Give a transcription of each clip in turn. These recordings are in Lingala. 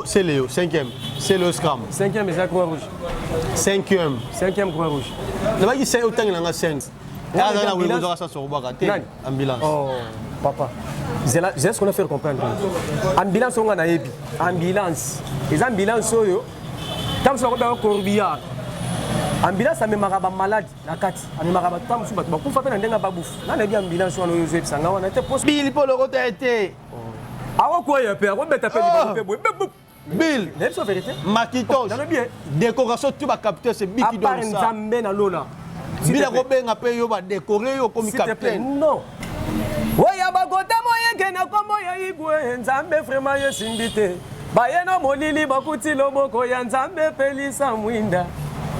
c'est Léo, 5e. C'est le Scrum. 5e, c'est la Croix-Rouge. 5e. 5e Croix-Rouge. Le mec, il sait autant qu'il en a 5. Ambulance. Oh, papa. C'est ce qu'on a fait comprendre. Ambulance, on a épi. Ambulance. Les ambulances, tant que on a un corbillard. Ambulance, ça me maraba malade. La carte. Ça me maraba tant que on a fait un dengue à babouf. Là, on a dit ambulance, on a eu ça. On a été posé. Bill, pour le côté été. Ah, quoi, il y a peur. On va taper du Bill. C'est la vérité. Maquillage. Décoration, tu vas capter ce bic qui donne ça. À part un Lola. Bila Robin a payé au décorer comme capitaine. Non. Oya bakota moye kena kombo ya igwe nzambe vraiment yesimbite. Bayena molili bakuti loboko ya nzambe pelisa mwinda.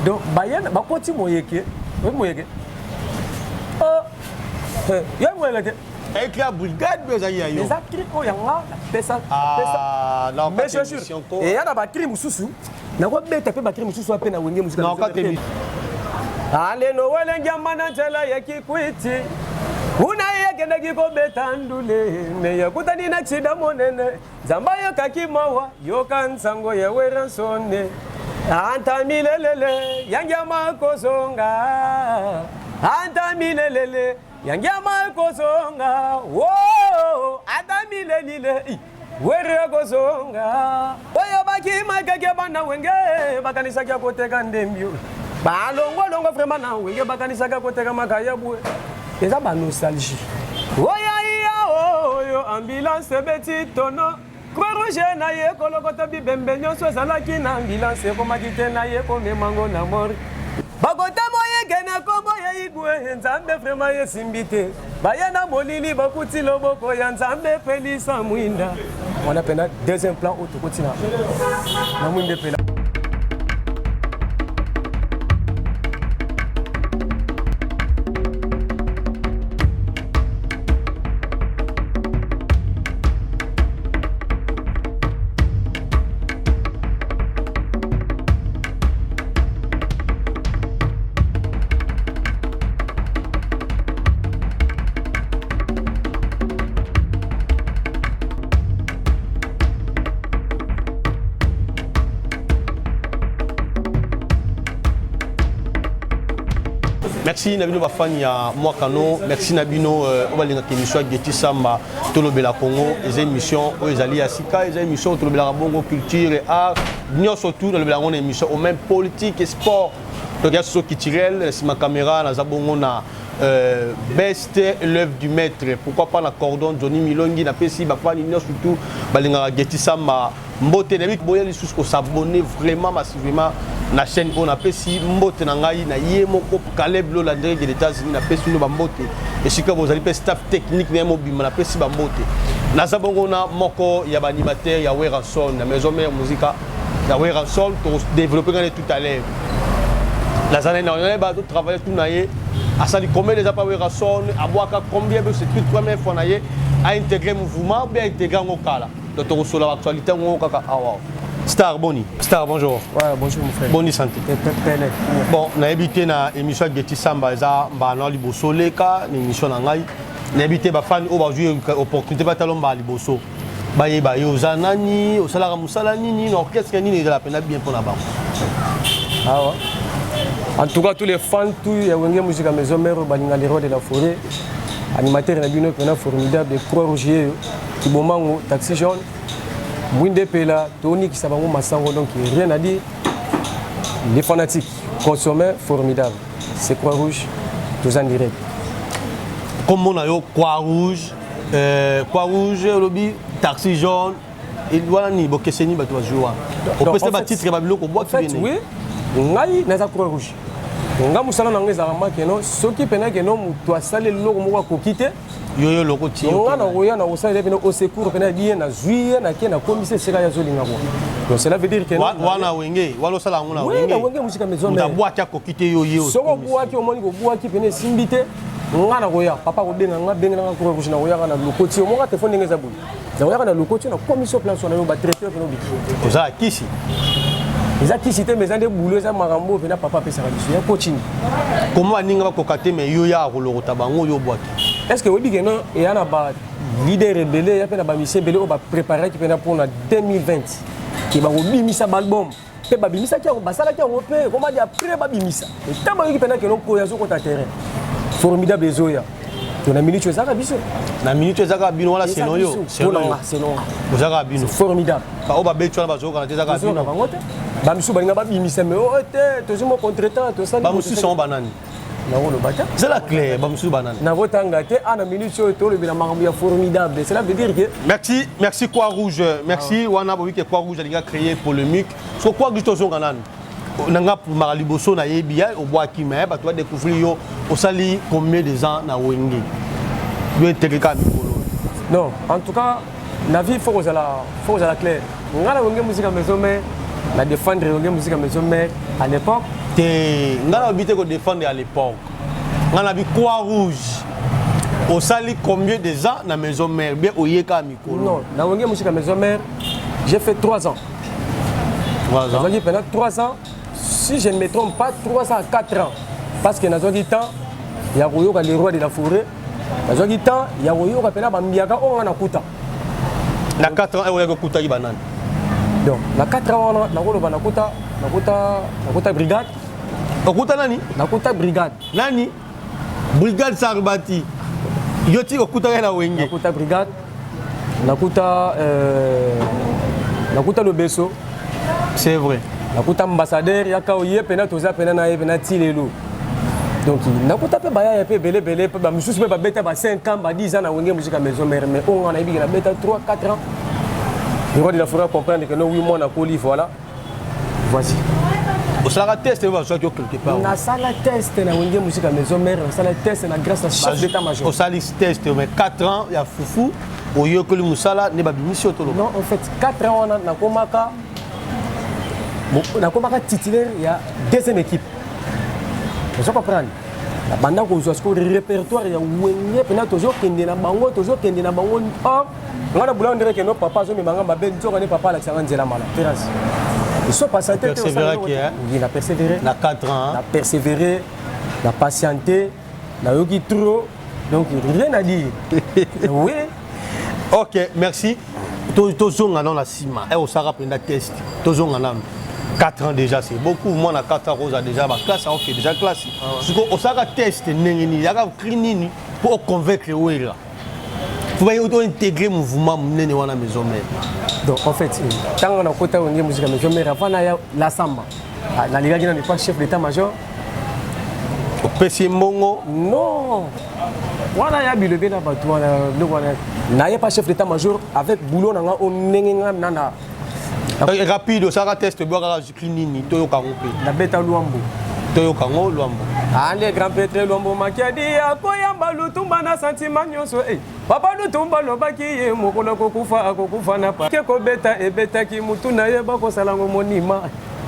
Donc bayena bakoti moyeke. Oui moyeke. Oh. Ya moyeke. Avec la brigade bezaïa yo. Les actrices oyanga pesa pesa. Non, mais je sûr. Et ya na ba crime susu. Na ko beta pe ba crime susu apena wenge musika. Non, quand tu ale no welenga manantela yakikwiti una yekenda kiko betandule me yakutani na chida monene zamba yokakimawa yokansango ya weransone anta milelele yangya makosonga anta milelele yangya makosonga wo anta milelile were kosonga oyo bakima kake bana wenge bakanisa kya koteka ndembio balongo vraiment na wenge bakanisaka koteka makaya bwe eza ba nostalgie oya iya oyo ambulance beti tono Croix Rouge na ye kolokota bibembe nyonso ezalaki na ambulance ekomaki te na ye komemango na mori bakota moye kena kombo ya igwe nzambe vraiment yesimbi te baye na molili bakuti loboko ya nzambe pelisa mwinda on apena deuxième plan otokoti na mwinde pela. Merci Nabino Bafani ya Mwakano, merci Nabino Obalinga Kemiswa Geti Samba, Tolobela Congo, les émissions Oezali Asika, les émissions Tolobela Bongo Culture et Art, nous surtout dans le Belangon émission au même politique et sport. Donc il y a ce qui tirel, c'est ma caméra, na Zabongo na best l'œuvre du maître. Pourquoi pas la cordon Johnny Milongi na Pessi Bafani nous surtout Balinga Geti Samba, Mbote David Boya les sous s'abonner vraiment massivement. Na chaîne on a pesi mbote na ngai na yemoko Caleb Lolandre des États-Unis na pesi no bambote et si que vous allez pe staff technique na mobima na pesi bambote na zabongo na moko ya animateur ya Weranson na maison mère musique ya Weranson pour développer tout à l'heure la zone na on ba tout travailler tout naie à ça combien les apa Weranson à boaka combien c'est toute première fois naie à intégrer mouvement bien intégrer ngokala donc sur l'actualité ngokaka awa. Star Boni. Star, bonjour. Ouais, bonjour mon frère. Bonne santé. Bon, on a habité dans l'émission Geti Samba, on a liboso leka, l'émission nangai. On a habité fan au jouer opportunité ba talon ba liboso. Ba ye ba yo zanani, au salara musala nini, l'orchestre nini de la peine bien pour la banque. Ah ouais. En tout cas tous les fans tout ya wenge musique à maison mère balinga les rois de la forêt. Animateur na bino pena formidable Croix Rouge qui bomango taxi jaune. Mwinde Pela, Tony qui s'abango Massango, donc rien à dire. Les fanatiques, consommateurs formidables. C'est Croix-Rouge, tous en direct. Comme on a eu Croix-Rouge, lobby, taxi jaune, et voilà, ni Bokesseni, tu vas jouer. On peut se battre titre Babylon pour boire. Oui, on a eu Croix-Rouge. On a musala na ngeza rama keno, soki pena keno mutu asale loko moko kokite. Yo loko ti. On a oya na osale pena au secours pena bien na juillet na kena commissaire sera ya zolinga ko. Donc cela veut dire que wana wenge, walo sala ngona wenge. Oui, na wenge musika maison mais. Na boa kia kokite yo yo. Soko boa ki omoni ko boa ki pena simbite. Ngana koya papa ko benga nga benga nga ko na oya kana lokoti o monga téléphone ngeza buli. Za oya kana lokoti na commission plan so na yo ba traiteur pena bi. Oza kisi. Les activités mais des boulot ça marambo pena papa pesa biso ya coaching. Comment aninga ko kate mais yo ya ko lokota bango yo boaki. Est-ce que oui bien non et ana ba leader rebelle ya pena ba mission belé o ba préparer qui pena pour na 2020. qui va bimisa album pe babimisa ki basala ki pe comment dire après babimisa et tamba yoki pena que non ko yazo kota terrain formidable zoya on a minute ezaka biso na minute ezaka bino wala selon yo selon ezaka bino formidable ka oba betwa bazo kana ezaka bino ba misu balinga babimisa mais oh te tozimo contretemps to sali ba musu son banani c'est la clé ba musu banani na votanga te ana minute yo to le bila makambo ya formidable cela veut dire que merci Croix Rouge merci wana bo que Croix Rouge a créé polémique so quoi que zo kana nanga pour maraliboso na yebia au bois qui mais ba toi découvrir yo au sali combien de gens na wenge yo intégré non en tout cas la vie faut la clair ngala wenge musique maison mais la défendre wenge musique maison mais à l'époque te ngala habité ko défendre à l'époque ngala bi Croix Rouge au sali combien de gens na maison mère bien oyeka mikolo non na wenge musique maison mère j'ai fait 3 ans 3 ans pendant 3 ans si je ne me trompe pas 3 ans à 4 ans parce que dans un temps il y a les rois de la forêt dans un temps il y a Bambiaka on a kuta na 4 ans et kuta ki banane donc na 4 ans na kuta brigade okuta nani na kuta brigade nani brigade Sarbati yoti okuta na wenge na kuta brigade na kuta le Besso c'est vrai nakuta ambassadeur yaka oye pena toza pena na pena tilelo donc nakuta pe baya pe belé pe ba mususu pe ba beta ba 5 ans ba 10 ans na wenge musique maison mère mais on a ibi na beta 3 4 ans le roi de la forêt comprendre que non 8 mois na coli voilà voici au sala test va soit quelque part na sala test na wenge musique maison mère na sala test na grâce à chef d'état major au sala test mais 4 ans ya fufu oyo que le musala ne ba bimisio to non en fait 4 ans na komaka on a comme titulaire il y a deuxième équipe vous comprenez la bande ko zo ko répertoire ya wenge pena toujours kende na bango on a boulot dire que nos papa zo mi manga ba ben zo ne papa la sanga nzela mala terrasse ils sont passés il a persévéré na 4 ans a persévéré na patienté na yoki trop donc rien à dire oui OK merci tozonga dans la cima et au sara penda test tozonga na 4 ans déjà c'est beaucoup moi na 4 ans Rosa déjà ma classe on fait déjà classe parce que au sara test nengeni yaka crinini pour convaincre wela pour intégrer mouvement nene wana maison mère donc en fait tant on a côté on musique maison mère avant la samba la liga qui n'est pas chef d'état major au PC Mongo non voilà ya bilobe na batu wana na ya pas chef d'état major avec boulot nanga on nenga nana rapide ça test boka clinini toyo kangope na beta luambo toyo kango luambo ande grand pétré luambo makiadi akoyamba lutumba na sentiment nyonso papa lutumba lobaki ye mokolo kokufa na pa ke ko beta ebeta ki mutu na ye bako salango monima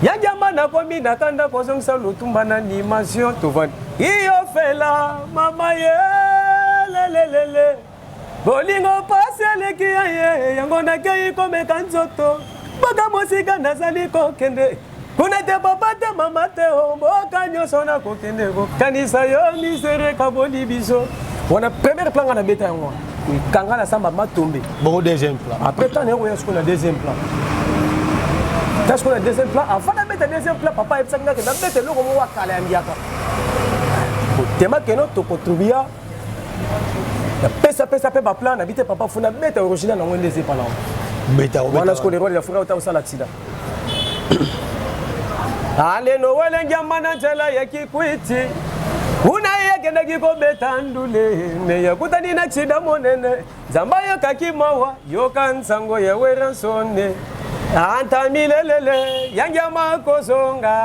ya jamba na komi na tanda kozongisa lutumba na animation tovan iyo fela mama ye lelelele bolingo paseleki ye yango nakei komeka nzoto baka mosika nazali kokende kuna te papa te mama te mboka nyonso na kokende kokanisa yo misere kaboli biso wana premier plan na beta yango kanga na samba matombe bon deuxième plan après tant on est sur le deuxième plan parce que le deuxième plan avant de mettre deuxième plan papa il s'engage que mettre le comme wa kala ndiaka tema que non to contribuer pesa pe ba plan habiter papa funa mettre original na wende c'est pas là beta wana sko le roi de la forêt au sala accident ale no wele ngamana tela yakikwiti una yekenda kiko betandule me yakutani na accident monene zamba yokakimawa yokansango yeweransone anta milelele yangyama kozonga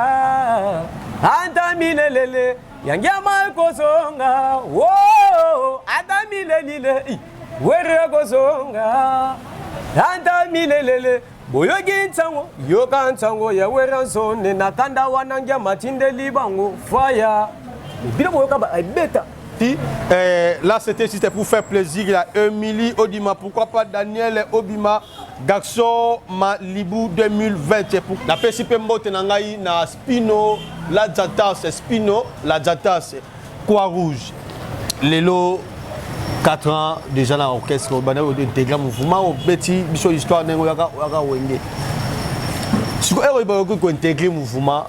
anta milelele yangyama kozonga wo anta milelile were kozonga anta milelele boyoki ntango yoka ntango ya weransone nakanda wanangya matindeli bango faya bino boyoka ba beta. Là, c'était pour faire plaisir. Il y a Emily Odima, pourquoi pas Daniel Obima, Garçon Malibu 2020. La PCP Mbote Nangaï, na Spino, la Zatas, Spino, la Zatas, Croix Rouge. Lélo, 4 ans déjà dans l'orchestre, au intégré mouvement, au petit, biso histoire d'un Wenge. Ce qu'on a intégré le mouvement,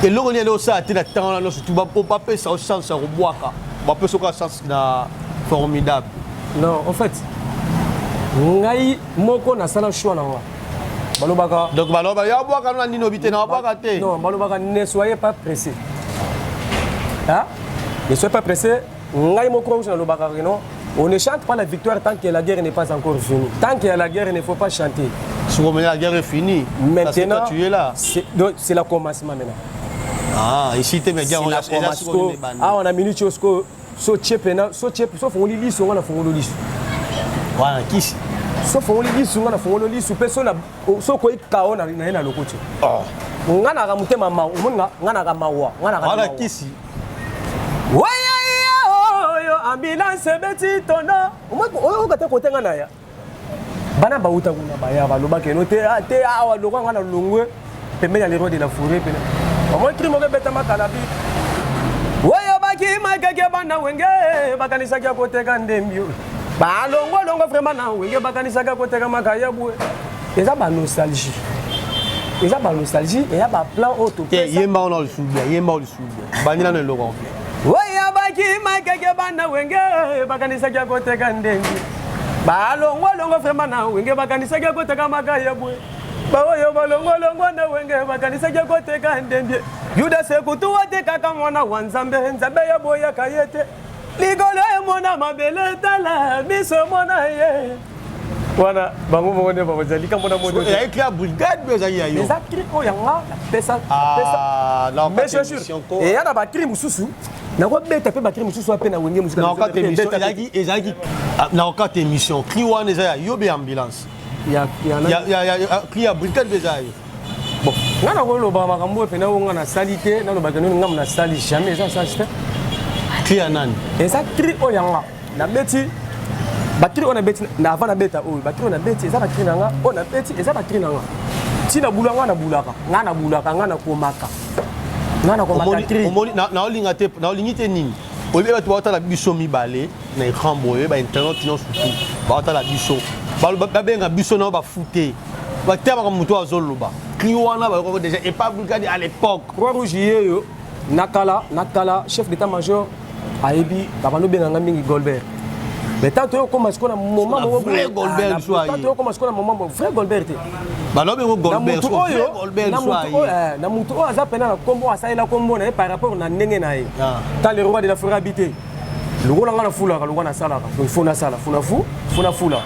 et là, on est aussi à la temps, surtout, on pas faire ça au sens de boire. On peut faire ça formidable. Non, en fait, ngai moko na sala choix na wa. Balobaka. Donc balobaka ya boire quand on a ni nobité na boire té. Non, balobaka ne soyez pas pressé. Hein? Ne soyez pas pressé. Ngai moko na lobaka non. On ne chante pas la victoire tant que la guerre n'est pas encore finie. Tant qu'il y a la guerre, il ne faut pas chanter. Si la guerre est finie, maintenant tu es là. C'est le commencement maintenant. Ah, ici tu es bien. Ah, on a minute jusqu'au so chepena, so on lit sur on a fond le lit. Voilà, qui sauf on lit sur on a fond le lit sur personne so ko ikao na na lokoche. Oh. Ngana ga mutema ma, ngana ga mawa, ngana ga. Voilà qui si. Ambulance beti tona o ka te ko tenga na ya bana ba uta kuna ba ya ba lo ba ke no te awa lo ngana longwe pembeni ya le roi de la forêt pena o mo crime ke beta makala bi oyo ba ki makeke bana wenge bakanisa kya ko teka ndembio ba longo vraiment na wenge bakanisa kya ko teka makaya bue eza ba nostalgie et ya ba plan auto yemba on le soubia banina no lo ko oya baki makeke bana wenge bakanisa kya koteka ndengi balongo vraiment na wenge bakanisa kya koteka makaya bwe baoyo balongo na wenge bakanisa kya koteka ndengi yuda sekutu wateka kama mwana wa nzambe ya boya kayete ligolo mona mabele tala biso mona ye wana bango mone ba bazali kama mona moto ya écrit brigade bezali ya yo ezakri ko yanga pesa la mission et ya na ba crime susu na ko beta pe ba crime susu apena wenge musika na ko ezaki na ko émission kriwa neza ya yo be ambulance ya kriya brigade bezali bon ngana ko loba makambo pe na wonga na salite na loba keno ngam na sali jamais ça c'est kriya nani ezakri o yanga na beti bakiri on a beti na avant na beta o bakiri on a beti eza bakiri nanga on a beti eza bakiri nanga tina bulanga na bulaka ngana komaka kri omoni na olinga te na olingite nini obe bato ba otala biso mibale na écran boye ba internet non surtout ba otala biso ba benga biso na ba fouté ba tema comme muto azoloba kri wana ba ko déjà et pas brigade à l'époque Croix Rouge yeyo nakala chef d'état-major ayebi babano benga mingi Golbert. Mais tant que comme est-ce qu'on a moment vrai Golbert soit tant que comme est-ce qu'on a moment vrai Golbert te ba no bengo Golbert soit na mutu o aza pena na kombo asaila kombo na par rapport na ndenge na ye tant le roi de la forêt habité le roi ngana fula ka le roi na sala ka donc funa sala funa fula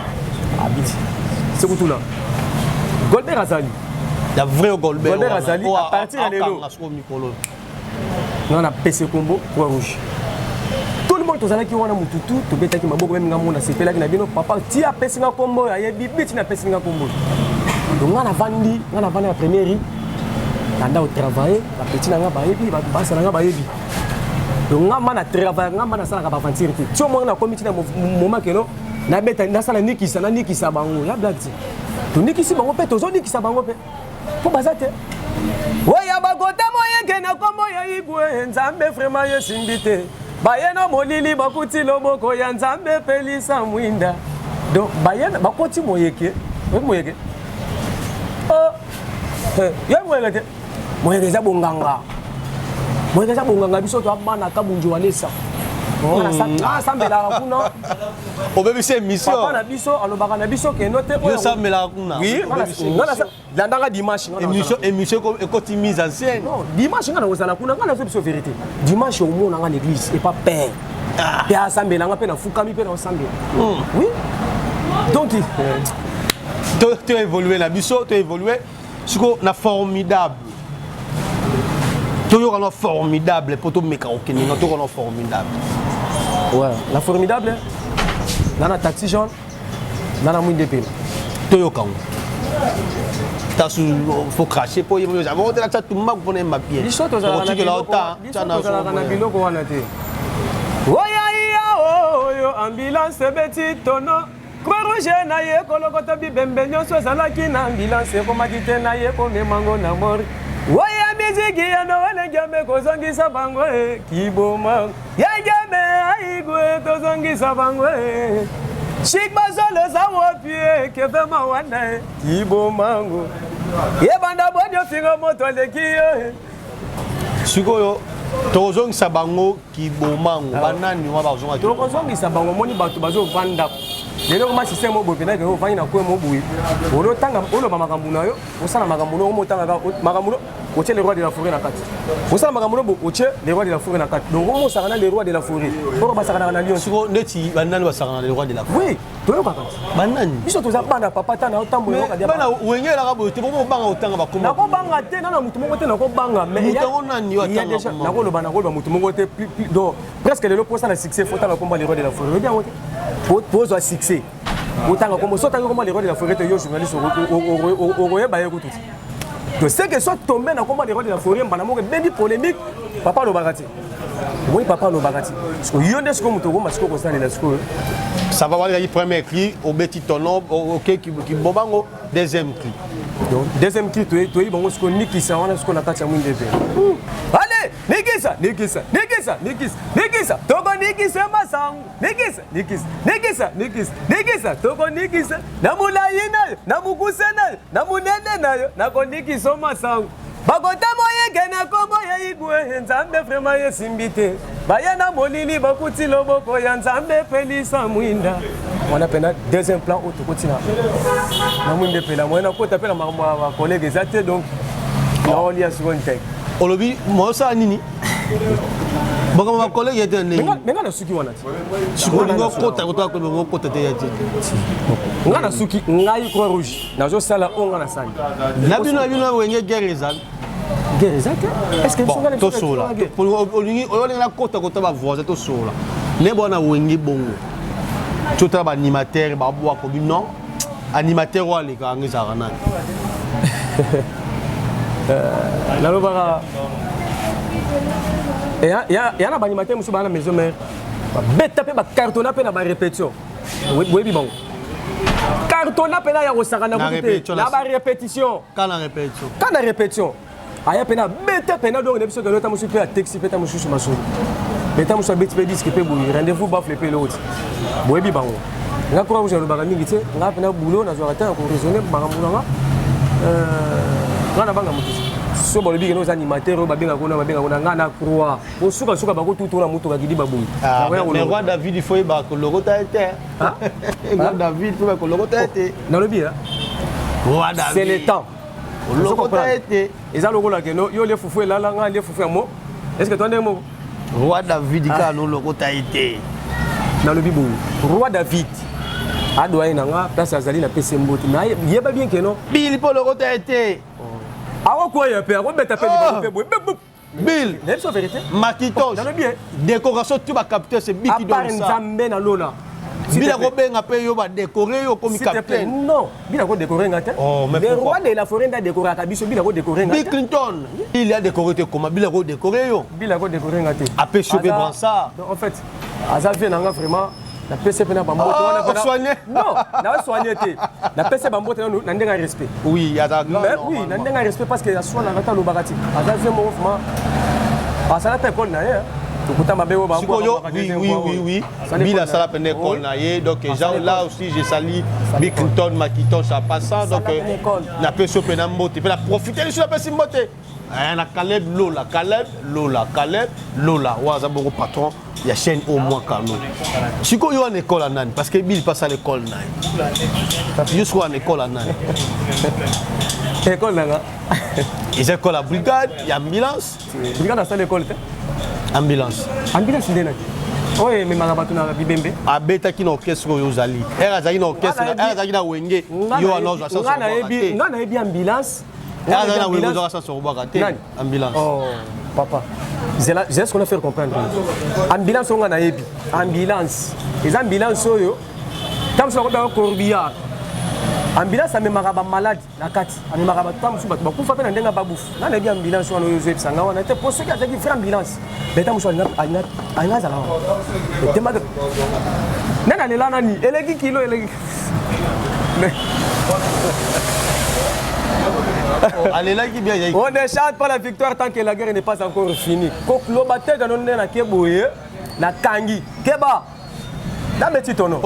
habite c'est tout là Golbert azali la vrai Golbert azali à partir de là non na PC combo Croix Rouge tout ça qui wana mututu to betaki maboko même ngamona sepelaki na bino papa ti apesinga kombo ya yebi biti na pesinga kombo donc ngana vandi la première ri nanda au travailler la petite nga ba yebi ba basa nga ba yebi donc ngama na travailler ngama na sala ka ba aventure ti tio mo na komiti na moment keno na beta na sala nikisa bango ya blague to nikisi bango pe to zo nikisa bango pe po bazate oya bagota moye kena kombo ya igwe nzambe vraiment yesimbite bayena molili bakuti loboko ya nzambe pelisa mwinda donc bayena bakoti moyeke ya moyeke za bonganga biso to abana kabunju walesa on sambela kuna obebi se mission papa na biso alobaka na biso ke note oyo sambela kuna oui ngana landanga dimanche émission ekoti mise en scène non dimanche ngana ozala kuna ngana zo biso vérité dimanche au monde ngana l'église et pas père pe asambela nga pe na fukami pe na osambela oui donc tu évolué na biso tu évolué siko na formidable toujours on formidable pour tout meka okeni na toujours on formidable ouais la formidable nana taxi jaune nana mwinde pe toyo kango tasu faut cracher pour y aller avant de la chat tout mag pour ma pied biso to za na biloko wana te oya oyo ambulance beti tono Croix Rouge na ye kolokota bibembe nyonso ezalaki na ambulance ekomaki te na ye komemango na mori oya miziki ya noele ngeme kozongisa bango kiboma ya ngeme aigwe tozongisa bango Chic bazolo za wapie keve mawana kibomango ye banda ndio finga moto aleki yo. Sikoyo tozongisa bango kibomango banani wa bazonga. Tozongisa bango moni bato bazo vanda. Lelo koma système obo pena ke ofanya na ko mo buyi. Olo tanga olo ba makambu na yo, osala makambu no mo tanga makambu no, oche le roi de la forêt na kati. Osala makambu no bo oche le roi de la forêt na kati. Donc mo sala le roi de la forêt. Oro ba sala na lion. Siko neti banani ba sala le roi de la forêt. Oui, toyo kaka. Banani. Biso toza bana papa ta na otambo yo ka dia. Bana wengela ka bo te bo banga otanga ba koma. Na ko banga te na mutu moko te na ko banga mais ya nani yo atanga. Na ko lo bana ko lo mutu moko te donc presque le posa na succès faut ta na combat le roi de la forêt. Bien wote. Pose à succès. Autant comme ça, tant que les rois de la forêt, les journalistes au baye tout. Je sais que soit tombé dans combat les rois de la forêt, pendant que baby polémique, papa le bagati. Oui, papa le bagati. Parce que yonde ce que nous trouvons, parce que constat de la school. Ça va voir le premier cri au petit tono, ok qui bobango deuxième cri. Donc deuxième cri, tu es bon ce qu'on nique qui ça, on a ce qu'on a catché à mon début. Allez, nikisa. Togo nikisa masang. Nikisa. Togo nikisa. Namulayina, namukusena, namunene nayo, nakonikisa masang. Bagota moye gena kombo ye igwe nzambe vraiment ye simbite. Bayana molili bakuti loboko ya nzambe pelisa mwinda. On a pena deuxième plan auto kotina. Na mwinde pela mwana ko tapela ma collègue zate donc na oli ya second take. Olobi mo sa nini? Bongo ma collègue était né. Menga na suki wana. Suki ngo kota ko ngo kota te yati. Nga na suki ngai croix rouge. Na zo sala onga na sani. Na bino wenge guerre ezali. Guerre ezali. Est-ce que bon, to sola. Pour olingi na kota ba voisin to sola. Ne bona wenge bongo. Tout un animateur ba boa ko non. Animateur wa le ka ngisa kana. La lobara. Et il y a un animateur qui est à la maison mère. Bête pe ba cartona pe na ba répétition. Oui bon. Cartona pe na ya osakana ko la ba répétition. Quand la répétition. Quand la répétition. Aya pe na bête pe na donc ne biso que l'autre musu pe a taxi pe ta musu sur maso. Bête musu bête pe disque pe boui rendez-vous ba flipper l'autre. Oui bon. Nga ko vous le bagami ngite nga pe na boulot na zo ata ko raisonner baramulanga. Nga na banga mutu. So bon le big nos animateurs ba benga kona ngana croix o suka ba ko tutu na mutu ka gidi baboui mais roi David il faut ba ko logo ta été roi David il faut ba ko logo ta été dans le bien roi David c'est le temps logo ta été eza logo la que no yo le fufu la nga le fufu mo est-ce que tu entends mo roi David ka no logo ta été dans le bibo roi David adoye na nga place azali na PC Mboti na yeba bien que non Bill pour logo ta été. Ah quoi ya père, on met ta Bill, c'est vérité. Makitos. Décoration tu vas capter c'est Bill qui donne ça. Nzambe na lola. Bill a benga pe yo ba décorer yo comme capitaine. Non, Bill a décorer ngate. Le roi de la forêt a décoré à biso Bill a décoré ngate. Bill Clinton, il a décoré comment Bill a décoré yo. Bill a décoré ngate. Après chauffé brassard. En fait, Azalvé nanga vraiment la PC na bambo on soigné. Non, na soigné té. La PC bambo té na ndenga respect. Oui, il y a ça. Oui, na ndenga respect parce que la soin na ngata lo bagati. Azalvé mo vraiment. Ah ça la ta école na ye. Donc ta mabe o bambo. Oui. Bill a ça la peine école na ye donc là aussi j'ai sali Bill Clinton Makiton ça passant donc na PC pena mbote. Puis la profiter sur la PC mbote. Na Caleb Lola. Waza bongo patron. Il y a chaîne au moins Kano. Si vous avez une école à Nan, parce que Bill passe à l'école Nan. Je suis à l'école à Nan. École là. Ils école à brigade, il y a ambulance. Brigade à l'école. Ambulance. Ambulance c'est là. Oui, mais marabatu na bibembe. Abeta ki na orchestre yo zali. Era zali na orchestre, era zali na wenge. Yo anozo ça. Ngana ebi ambulance. Era zali na wenge zo ça sur bakate. Ambulance. Oh, papa. C'est ce qu'on a fait comprendre. Ambulance on a ebi. Ambulance. Les ambulances yo. Tam so ko ba corbillard. Ambulance a même maraba malade na kati. A même maraba tam so ba ku fa pe na ndenga babufu. Na na ebi ambulance on yo zepsa nga wana te poste ki ataki faire ambulance. Beta muso anga zala. Tema de. Nana le lana ni elegi kilo elegi. Allez là qui bien. On ne chante pas la victoire tant que la guerre n'est pas encore finie. Koklo bate ganon na keboye na kangi. Keba. Na metitono.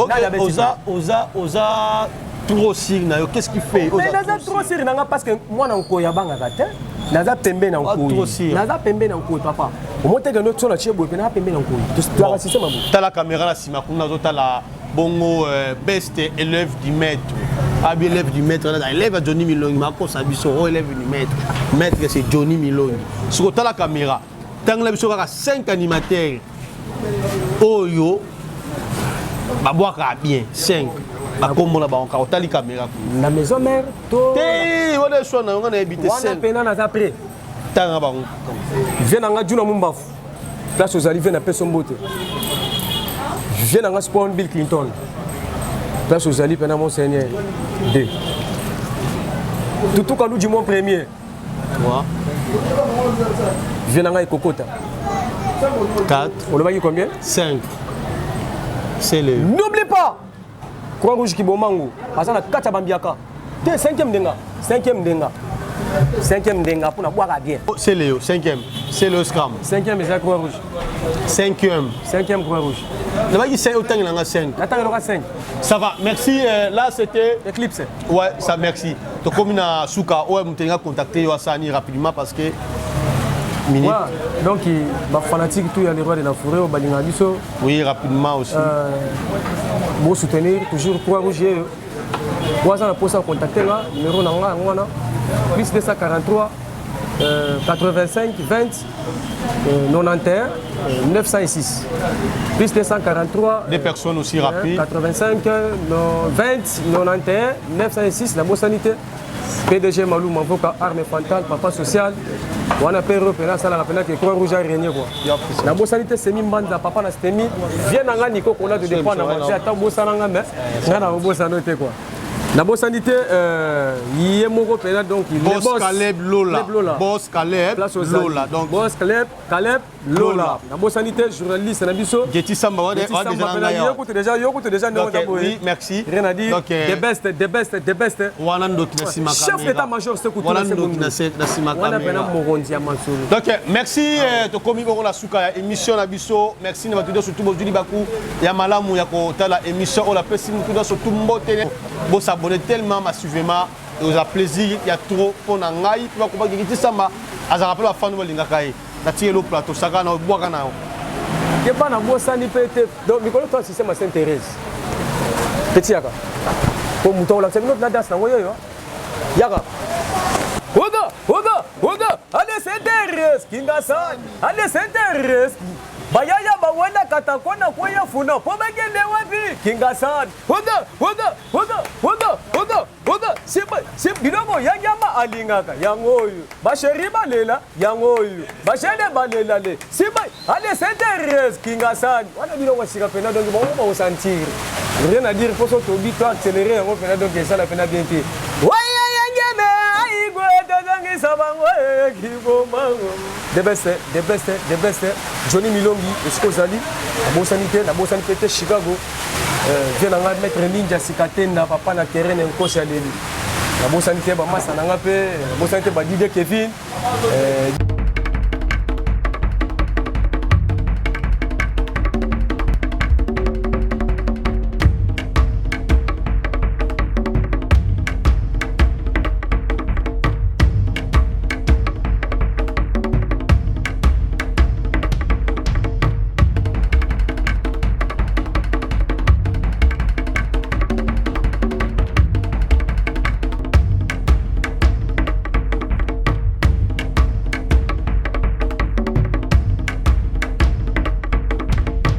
Oza trop sir na yo, qu'est-ce qui fait? Mais naza trop sir nanga parce que moi na nkoya banga kate. Naza pembe na nkoyi. Naza pembe na nkoyi papa. Au moins te gano tsona chebo pe na pembe na nkoyi. Tu as assisté mabu. T'as la caméra la sima kuna zo ta la bongo best élève du maître. Ah bien élève du maître là, élève Johnny Milongi mako sabiso oh élève du maître. Maître c'est Johnny Milongi. Sur ta la caméra. Tant la biso ka 5 animateurs. Oyo ba boaka bien 5. Bakomona ba encore tali caméra na maison mère to te wala so na ngana habiter wana pena na zapre tanga ba vient nga juna mumbafu place aux arrivées na peso mbote vient nga sport Bill Clinton place aux arrivées na Monseigneur 2 tout kalu du mon premier 3 vient nga Ekokota 4 on le va combien 5 c'est le n'oublie pas Croix-Rouge qui bomango, asa na kata bambiaka. Te 5e denga, 5e denga. 5e denga pour na boire bien. C'est le 5e, c'est le scram. 5e c'est Croix-Rouge. 5e. 5e Croix-Rouge. Là il c'est autant nga 5. Attends, il aura 5. Ça va. Merci là c'était Eclipse. Ouais, ça merci. To comme na Souka, ouais, m'tenga contacter yo Sani rapidement parce que Ouais, donc ma fanatique tout y a les rois de la forêt au Balinga biso. Oui, rapidement aussi. Pour soutenir toujours Croix-Rouge. Trois ans pour ça contacter là, numéro nanga ngwana plus 243 85 20 91 906 plus 243 des personnes aussi rapides 85 20 91 906 la bonne sanité PDG Malou Mavoka arme fatale papa social on a payé repérer ça la peine que Croix-Rouge a régné quoi la bonne sanité c'est mi mbanda papa na stemi vient nanga niko qu'on a de dépendre na manger ata bossa nanga mais na bossa noté quoi la bonne sanité il est moko pena donc il boss Caleb Lola boss Caleb Lola donc boss Caleb Lola la bonne sanité journaliste na biso Getty Samba wa déjà oui merci rien à dire the best wana ndoki na sima chef d'état-major c'est ko wana ndoki na sima kamera mokonzi ya masolo donc merci to komi boko la suka ya émission na biso merci na batudo surtout bozuli baku ya malamu ya ko tala émission o la pesi mutudo surtout mbote bo s'abonner tellement massivement et aux plaisir il y a trop pour ngai tu vas comprendre Getty Samba aza rappel la fan bolinga kai na tirer le plateau saka na boaka na ke pas na bosani pete donc mikolo toi système à Sainte-Thérèse petit yaka pour mouton la c'est notre la danse na ngoyo yaka oga allez Sainte-Thérèse kinga san allez Sainte-Thérèse bayaya bawenda katakona kwaya funa po bagende wapi kingasan oga si biloko yanyama alingaka yangoyo basheri balela yangoyo bashende balela le siba allez Sainte-Thérèse kingasan wana biloko sika pena donc bon on sentir rien à dire faut so to bi to accélérer on pena donc ça la pena bien te waya yangeme aigwe tozangi sabango kibomango the best Johnny Milongi eskozali la bonne sanité Chicago vient nga mettre ninja sikatenda papa na terrain nkosi aleli la bonne sanité ba masa nanga pe bonne sanité ba Didier Kevin